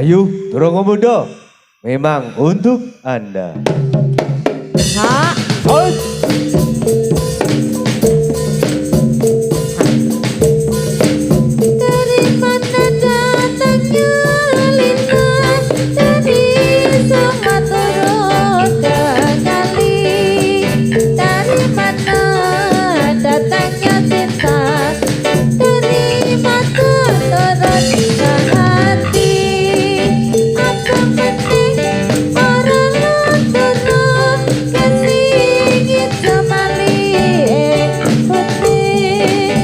Wahyu Turongomudo memang untuk Anda. Ha. Hot. Dari mana datangnya lintang dari Sumatera kali. Dari mana datangnya cinta dari mata turun ke hati. Apa penting orang turun ke sini kembali putih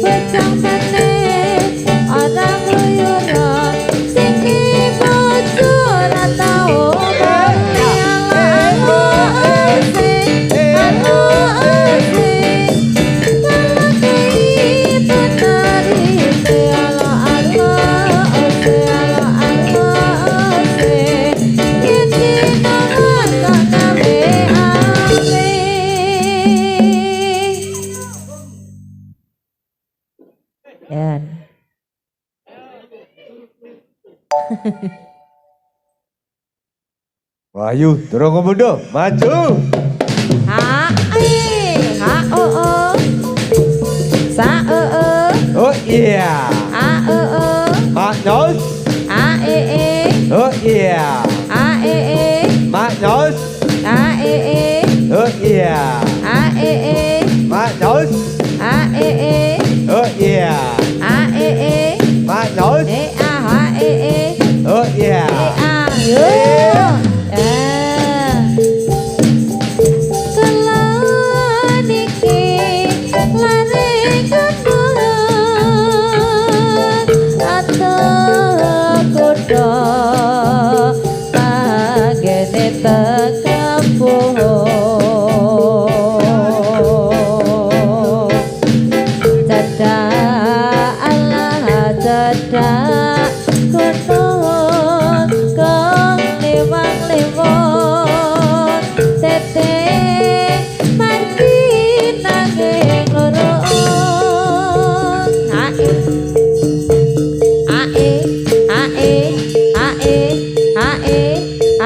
becang benih orang luyuran sini bocor atau balik ala asing lelaki itu dari ala asing ini nama kami dan Wahyu Turongomudo maju. ha ha sa Oh iya. a Mak Nos. a Oh iya. Mak Nos. Oh iya. Mak Nos. Oh iya. Mak Nos. Oh iya. Cedak gunung kong liwang-liwon teteh margi nanging lorong ae ae ae ae ae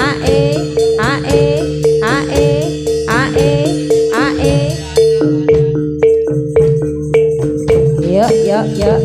ae ae ae ae ae yuk yuk yuk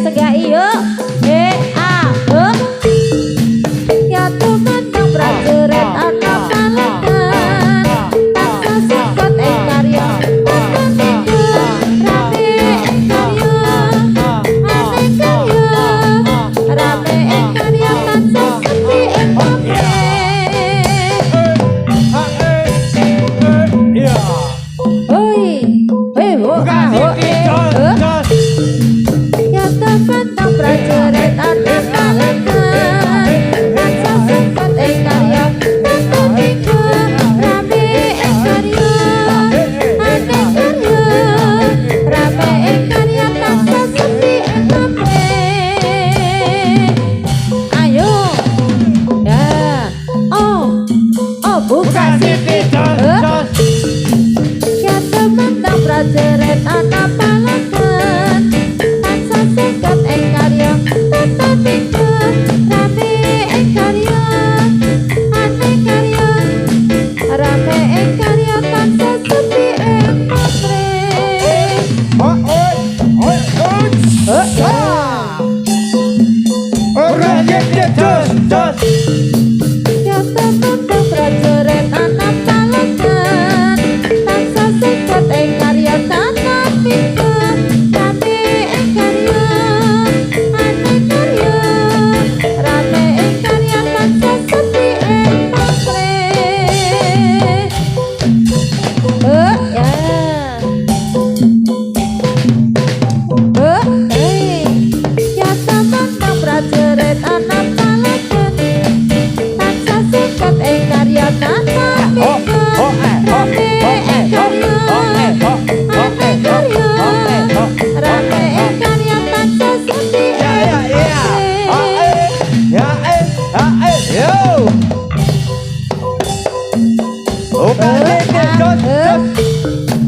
Segai yuk. Ya tumandang prajurit anak palagan taksa sikot ing karya rame ing karya rame ing karya taksa sepi ing prajurit anak palagan taksa sikot ing karya prajurit anak palagan taksa sikot ing karya tata pikun rame ing karya ane karya rame ing karya taksa sepi ing ya tumandang prajurit anak palagan taksa sikot ing karya tata pikun rame ing karya ane karya rame ing karya taksa sepi ing ya tumandang prajurit anak palagan taksa sikot ing karya tata pikun rame ing karya ane karya rame ing karya taksa sepi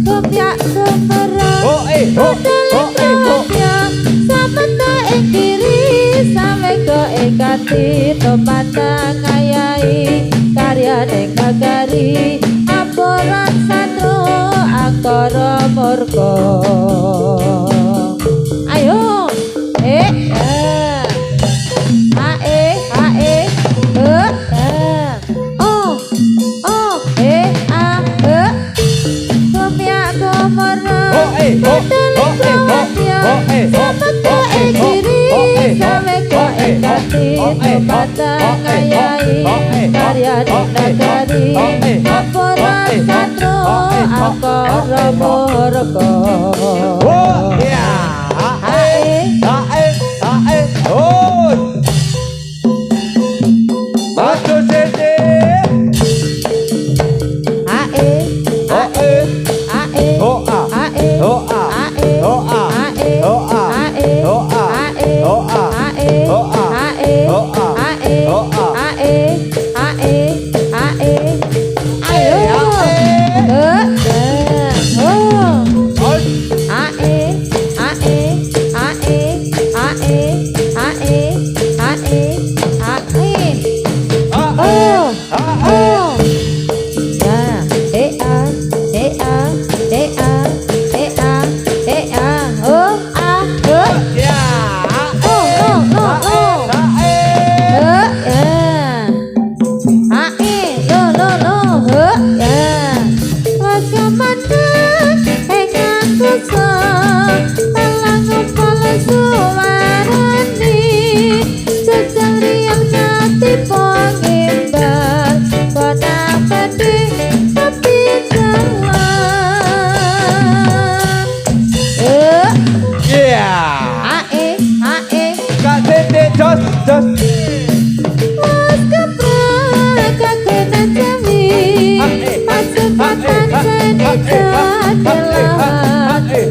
Kumyak semerang Kodoleknya Samata ing kiri Sameka ing kati Tumandang ngayai Karya ning nagari Aporan satru Angkara murka Ayo Kumyak gemerang Kodoleknya Samata ing kiri Sameka ing kati Tumandang ngayai Karya ning nagari Aporan satru Angkara murka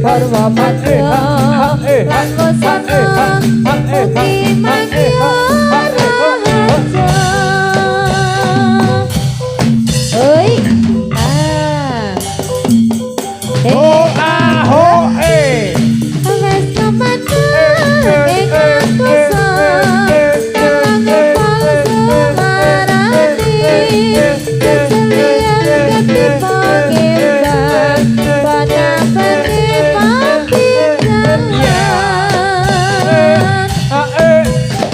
Purwa Madya lan wasana mugi mangya rahaja. Oi. Ho a ho e. Wes kemeneng ing akusa telang palsu larani keselian ketipa kembang pada pergi pampiran.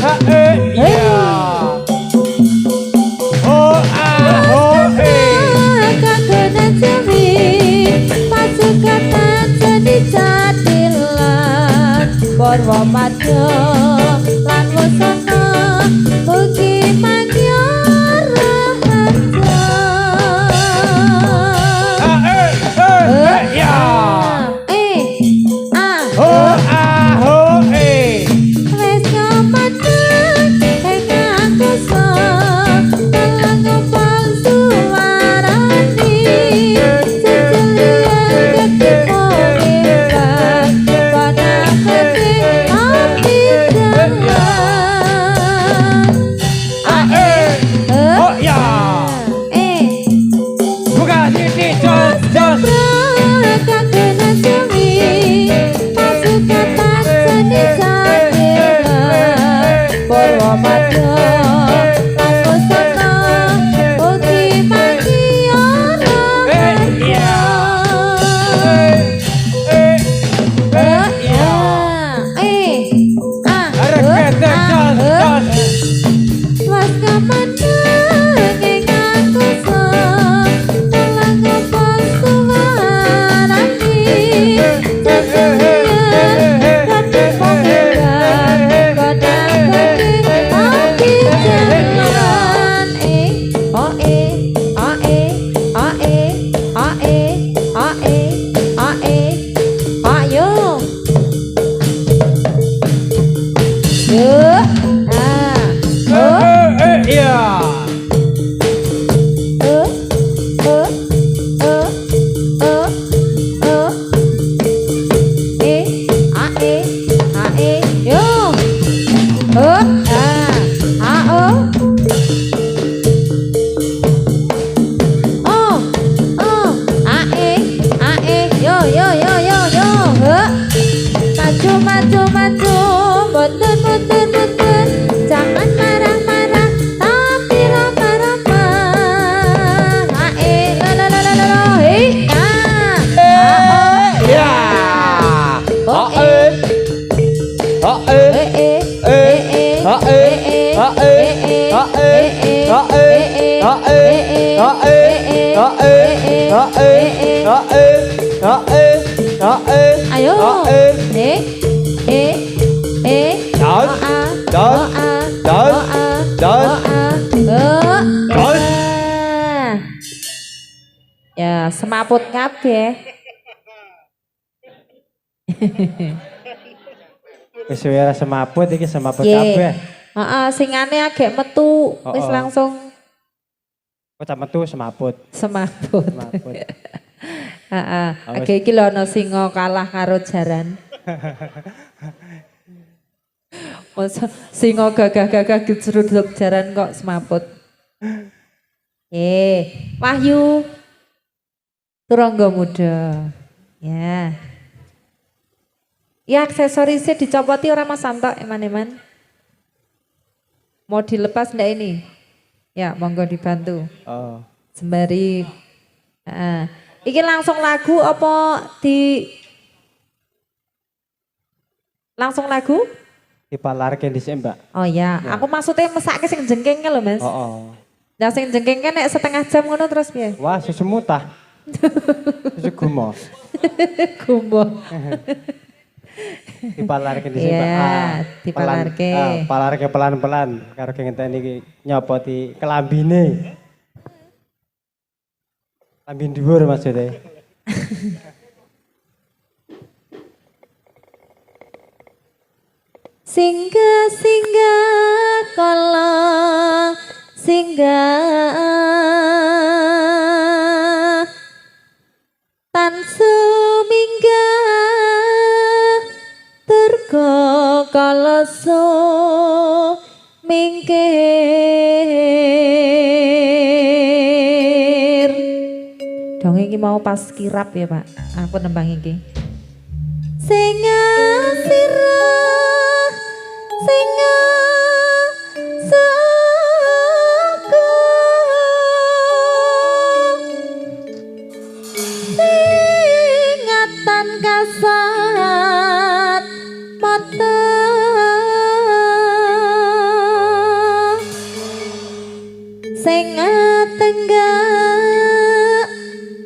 Ha e ya. Ho a ho e. Kakenan jemi pasukatan jadi jadilah Purwa Madya lan wasana mugi mangya rahaja. Ha e ya. Ho a ho e. Wes kemeneng ing akusa telang palsu larani sejelian ketipa kembang pada pergi pampiran. Oh ya. Buka titik jos jos. Kakenan jemi pasukatan jadi jadilah Purwa Madya lan wasana mugi mangya rahaja. Was kemeneng ing akusa telang palsu larani sejelian ketipa kembang pada pergi pampiran. Oh ayo yuk Ya. Maju, boten, jangan marah-marah, tapi ramah-ramah. Ayo. Ya, semaput kabeh. Wis ora semaput iki semaput kabeh. Heeh, singane agek metu wis langsung kok metu semaput. Semaput. Heeh, agek iki lho ana singa kalah karo jaran. Masa singa gagah-gagah gejruduk jaran kok semaput. Wahyu Turangga Muda. Ya. Ya aksesorisnya dicopoti orang Mas Santo eman-eman. Mau dilepas ndak ini? Ya monggo dibantu. Oh. Sembari. Iki langsung lagu apa di langsung lagu? Dipalarke dhisik, Mbak. Oh ya, aku maksudnya mesake sing jengking lho, Mas. Nah sing jengking kan nek setengah jam ngono terus piye? Wah, susu mutah. Susu gumo. Gumo. Dipalarke dhisik, Mbak. Iya, dipalarke. Palarke pelan-pelan karo ngenteni iki nyopoti kelambine. Lambi dhuwur maksudnya. Singgah kala singgah tan suminggah kalesa mingkir. Dong iki mau pas kirap ya Pak, aku nembang iki. Singa sirah, singa saka, singatan kasat mata. Sing tenggak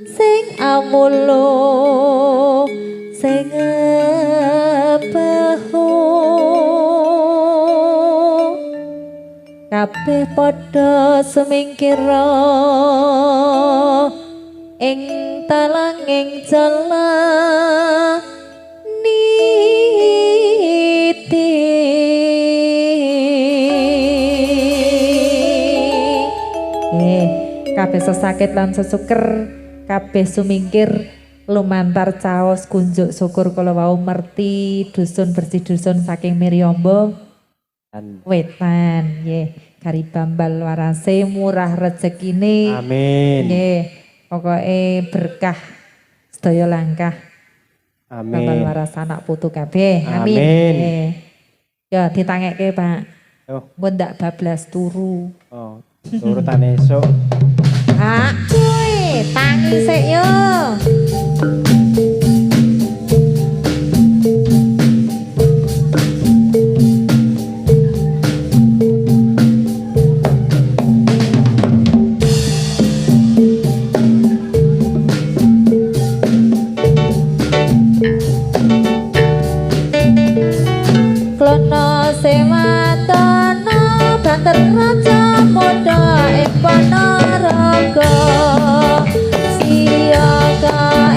sing amulo sing beho kabeh padha semingkira ing talanging jala niti. Kabeh sesakit lan sesuker, kabeh sumingkir lumantar caos kunjuk syukur kala wau merti dusun bersih dusun saking Miryombo Wetan nggih kari bambal warase murah rezekine Amin. Nggih pokoke berkah sedaya langkah. Amin. Bambal waras anak putu kabeh. Amin. Amin. Ya ditangekke Pak. Oh. Engko ndak bablas turu. Oh, turutan esuk. Kuwi tangi sik yo. Klono sematana banter raja moda ing Ponorogo siaga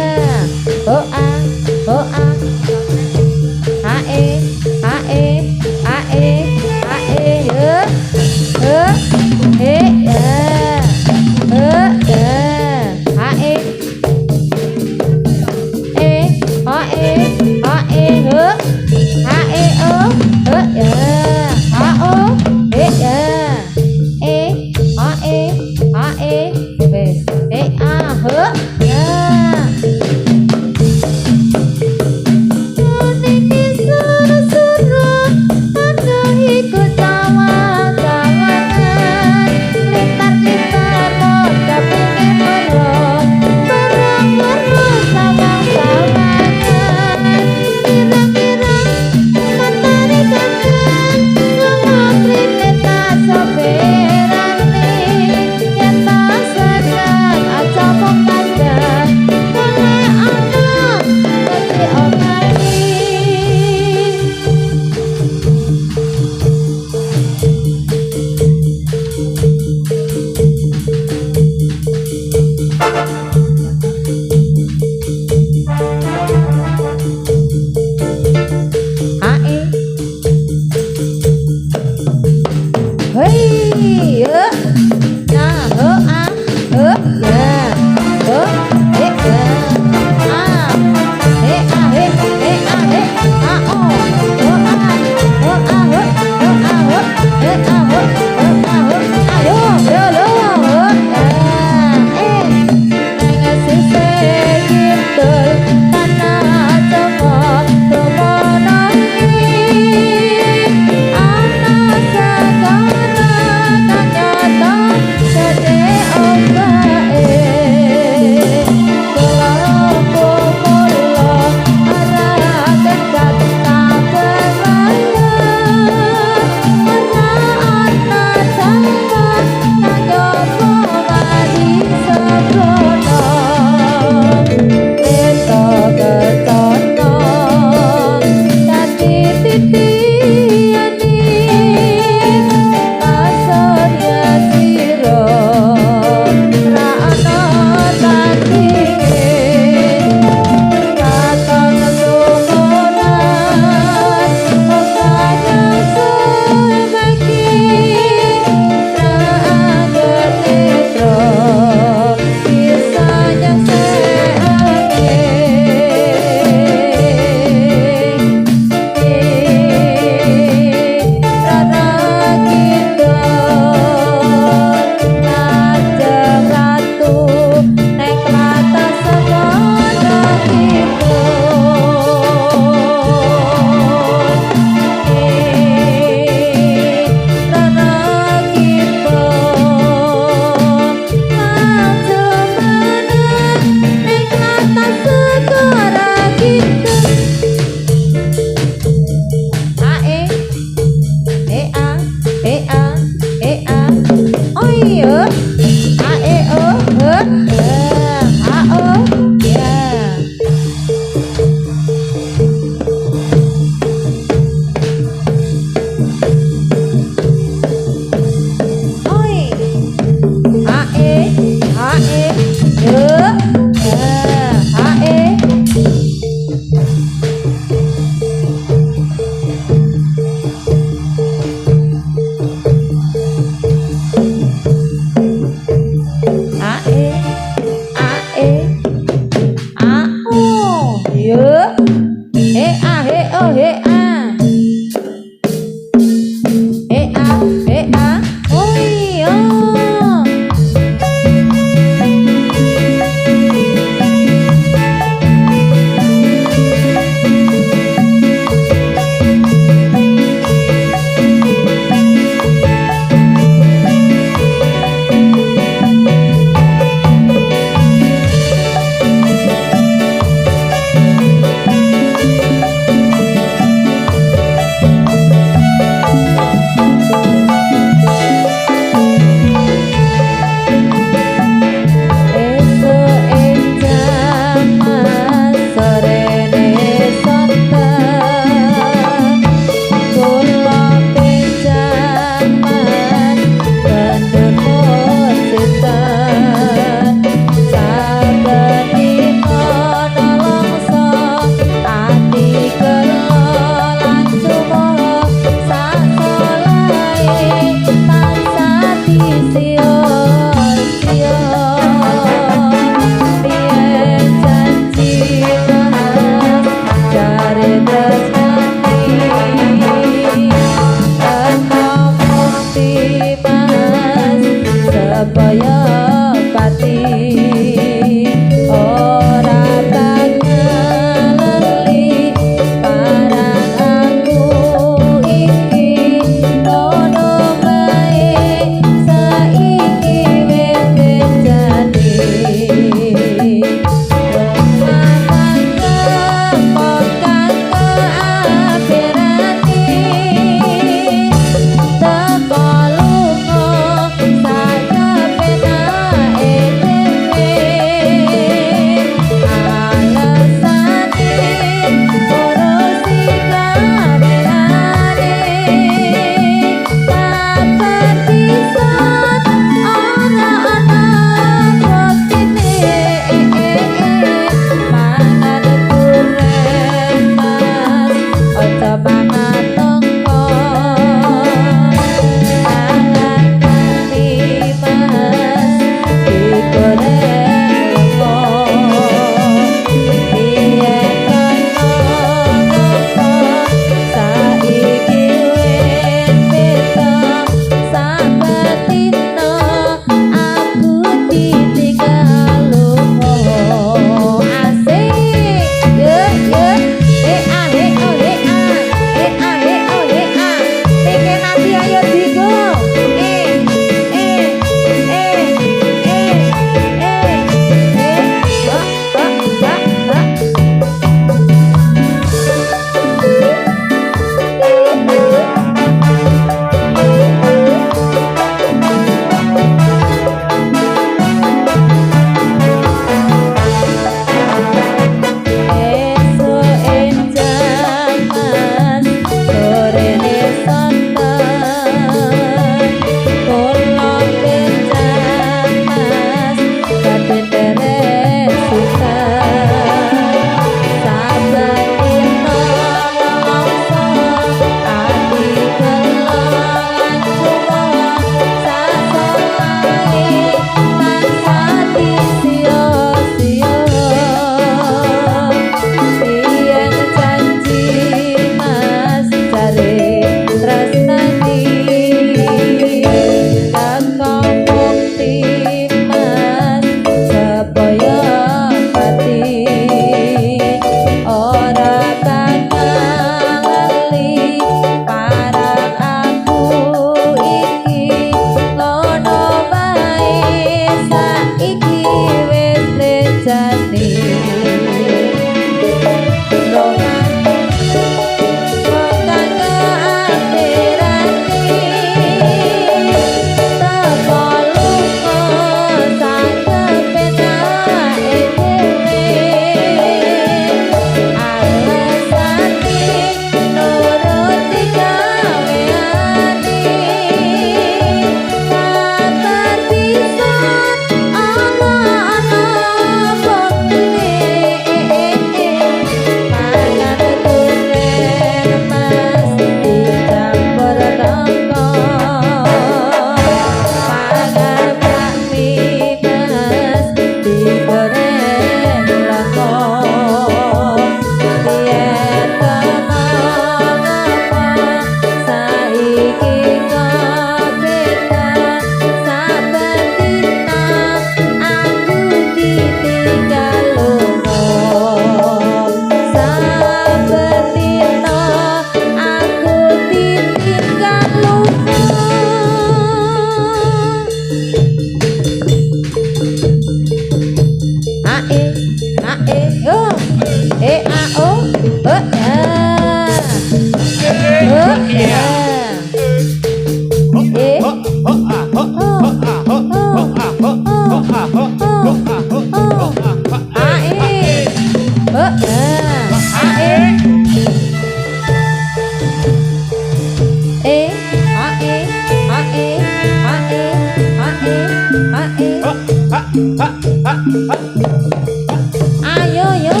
Ayo yo.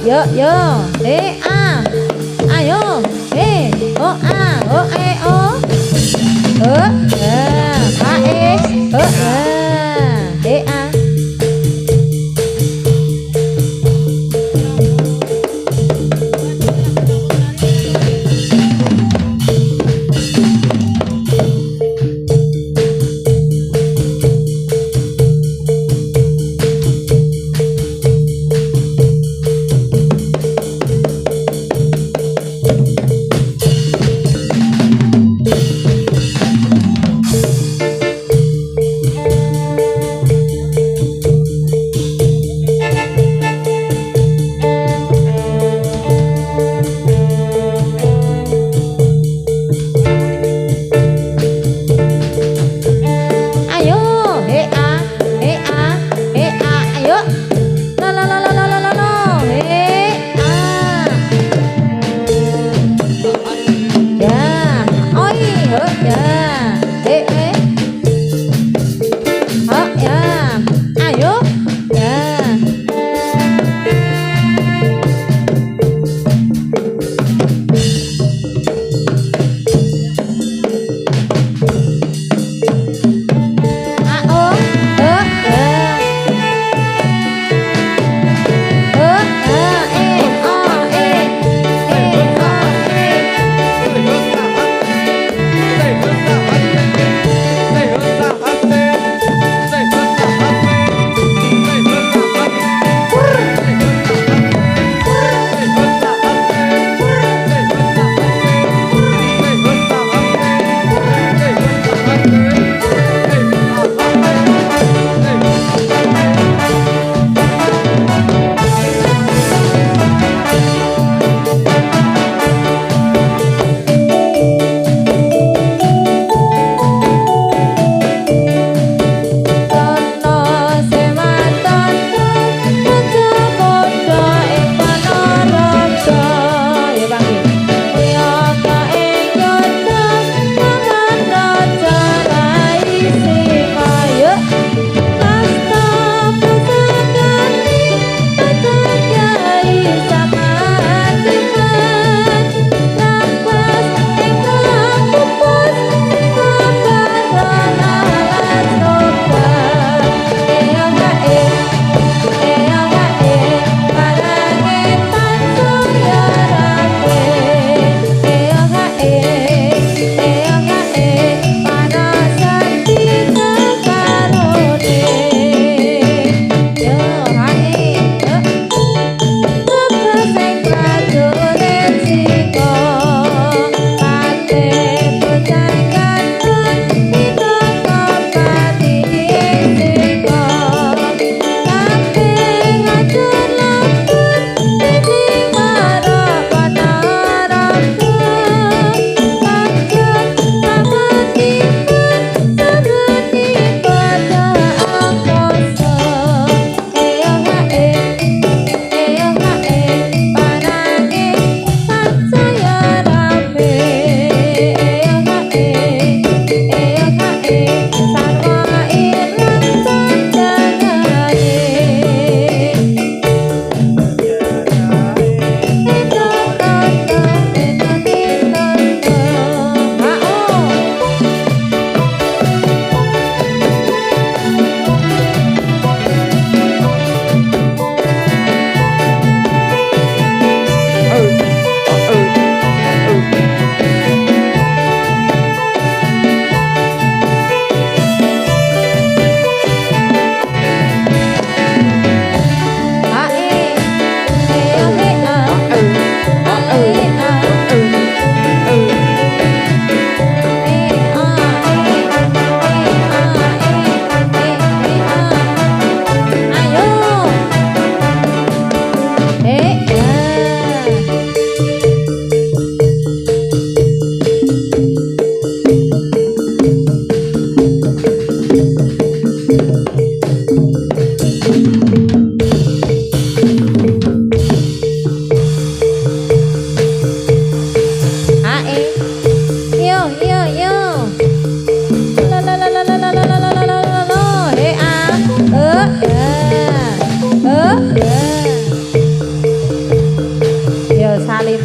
Yo yo a ayo o a o e o a a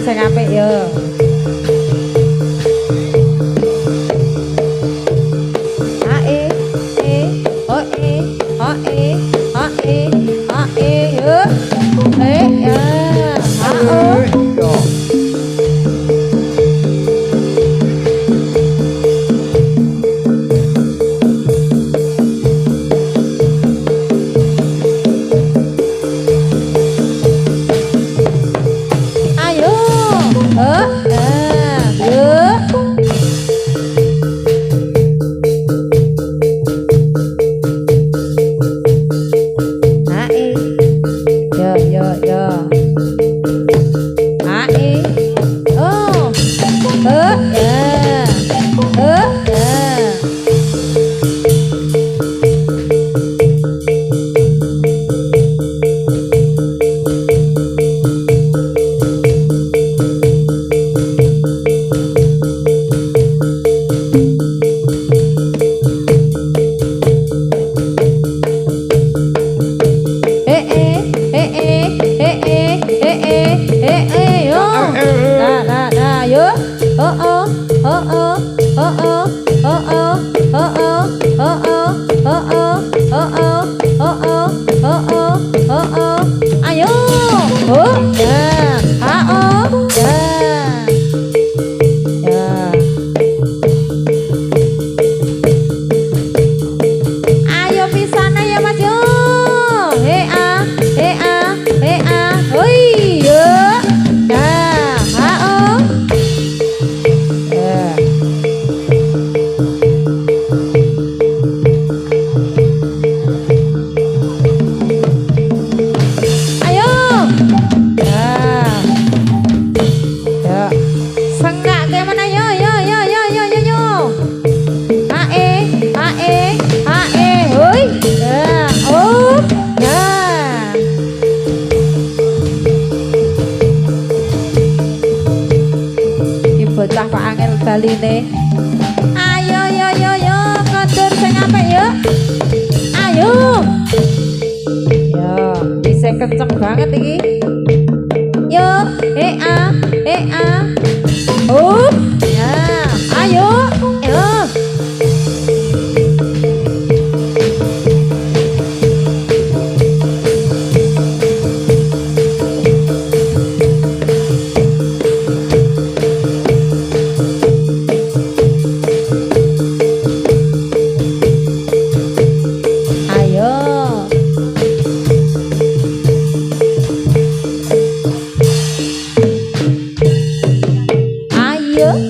sing apik yo. baline. Ayo yo yo yo kondur sing apik yo. Ayo. Yo, bisa kenceng banget iki. Yo, a. Ya, ayo. Yo. Ayo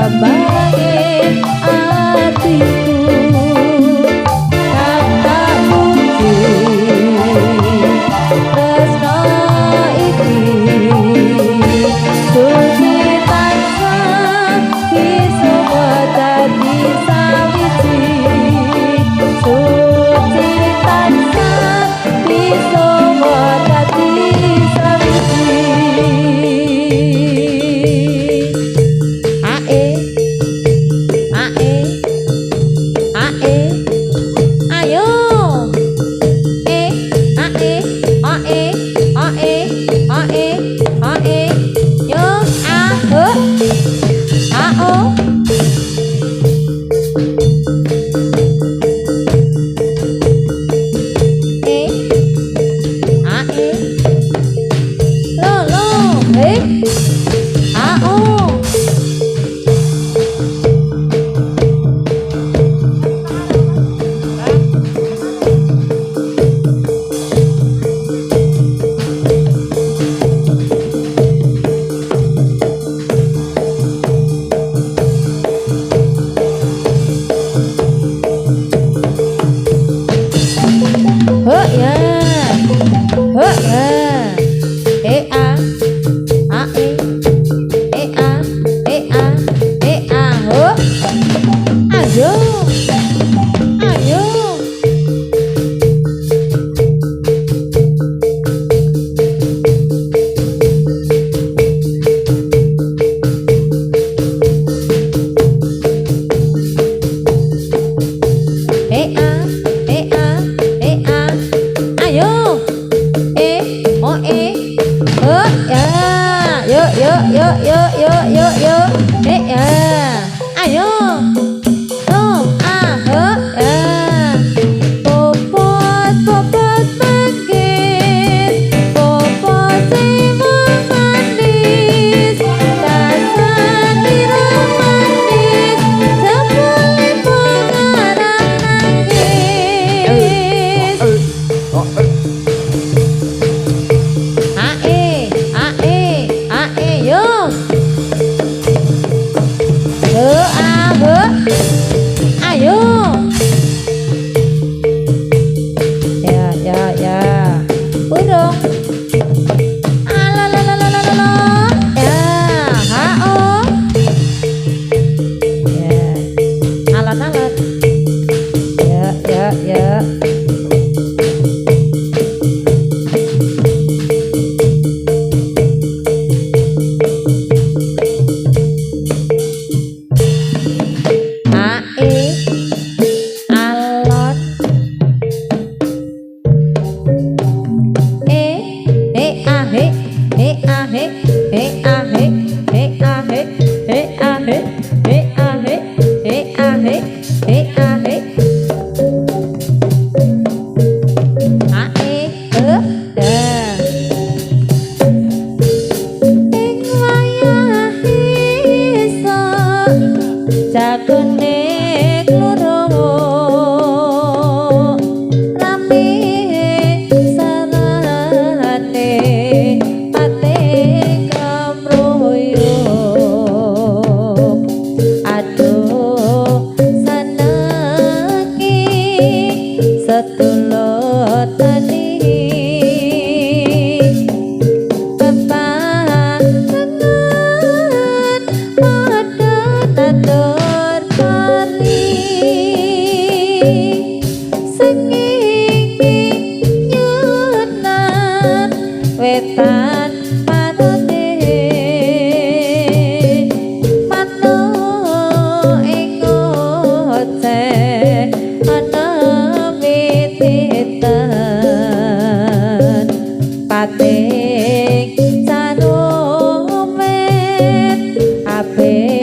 kembangin hatiku kata puji tresno iki suci tansah bisa dadi sawiji suci tansah bisa dadi sawiji ae ae ae ayo ae ae ae ae ae yo a ho a o ae lo lo a o ho ya ho ya a ho ayo ayo ayo oh ho ya yo ya ayo ho ya popot popot manggis popot sing manis rasan ira manis jebule pengarang nangis ae yo ho ayo ya burung ala ya ha o ya alat ya Jagonek loro rame sarate ate kamroyo aduh senengi setulur tani wetan panone mano ing oce ana witetan pating sarumet ape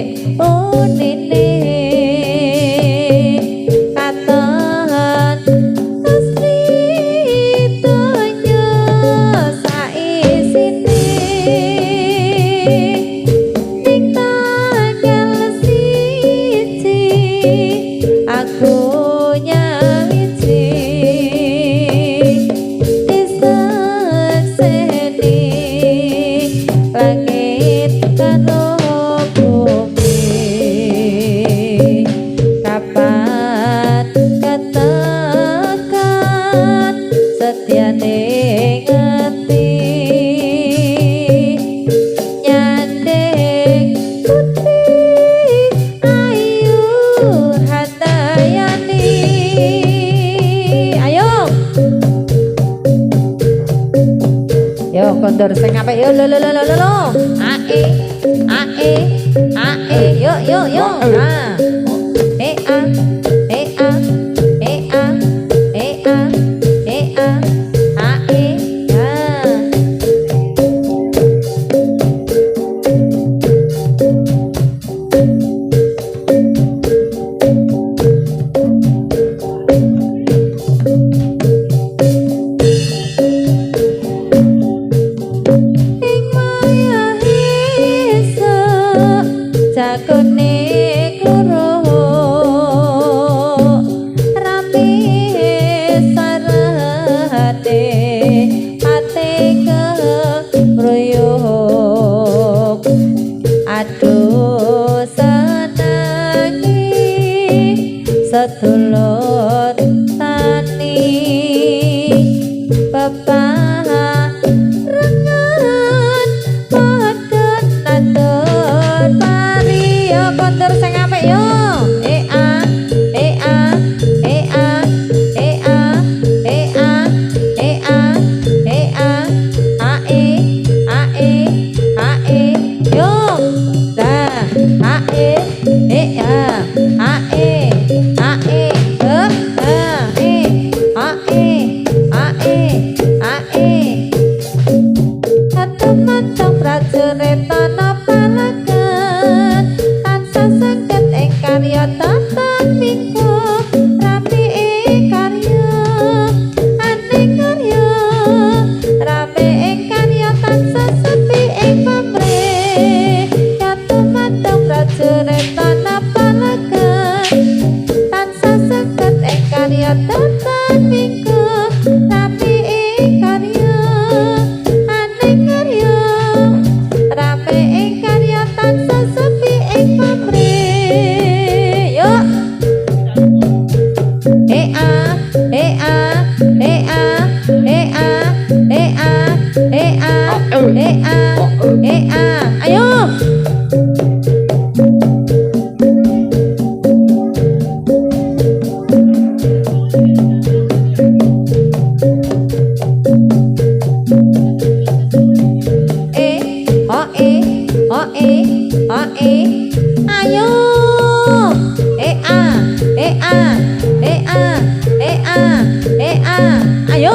kondur sing apik yo lo ae yo ah e a e a e a e a e a ae ah jakone kloro rame sarate ate keroyok aduh senangi sedulur tani bapak rengan padon atur yo kondur sing apik yo e a e a e a e a e a e a e a a e a e a e yo da a e a a e a e a e a e a e Teman-teman prajurit tanah palagan tansah saged ing karya tatan minggu rapi karya ane karya rapi ing karya tansah sepi ing pamrih ya teman-teman prajurit tanah palagan tansah saged ing karya tatan minggu rapi ing karya ane karya rapi ing karya tansah sepi ing pamrih yo e a e a e a e a e a e a e a e a ayo ayo e a e a e a e a e a ayo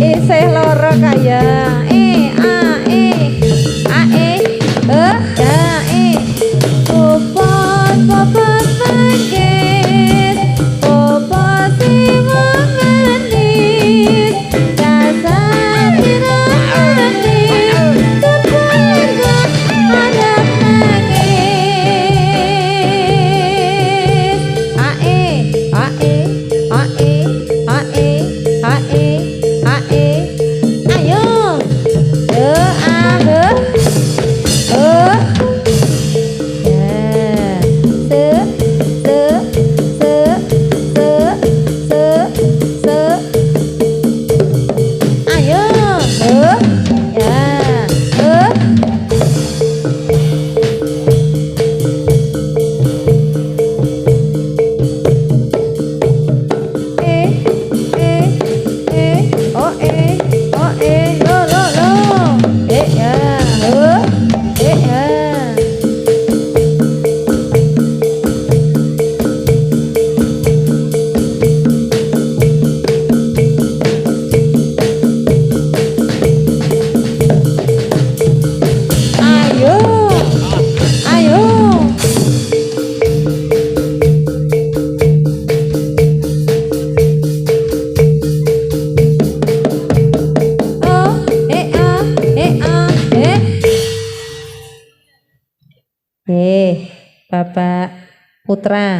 isih loro kaya bobot manggis bobot sing manis dasar manis keluarga anak nangis ayo Bapak Putra.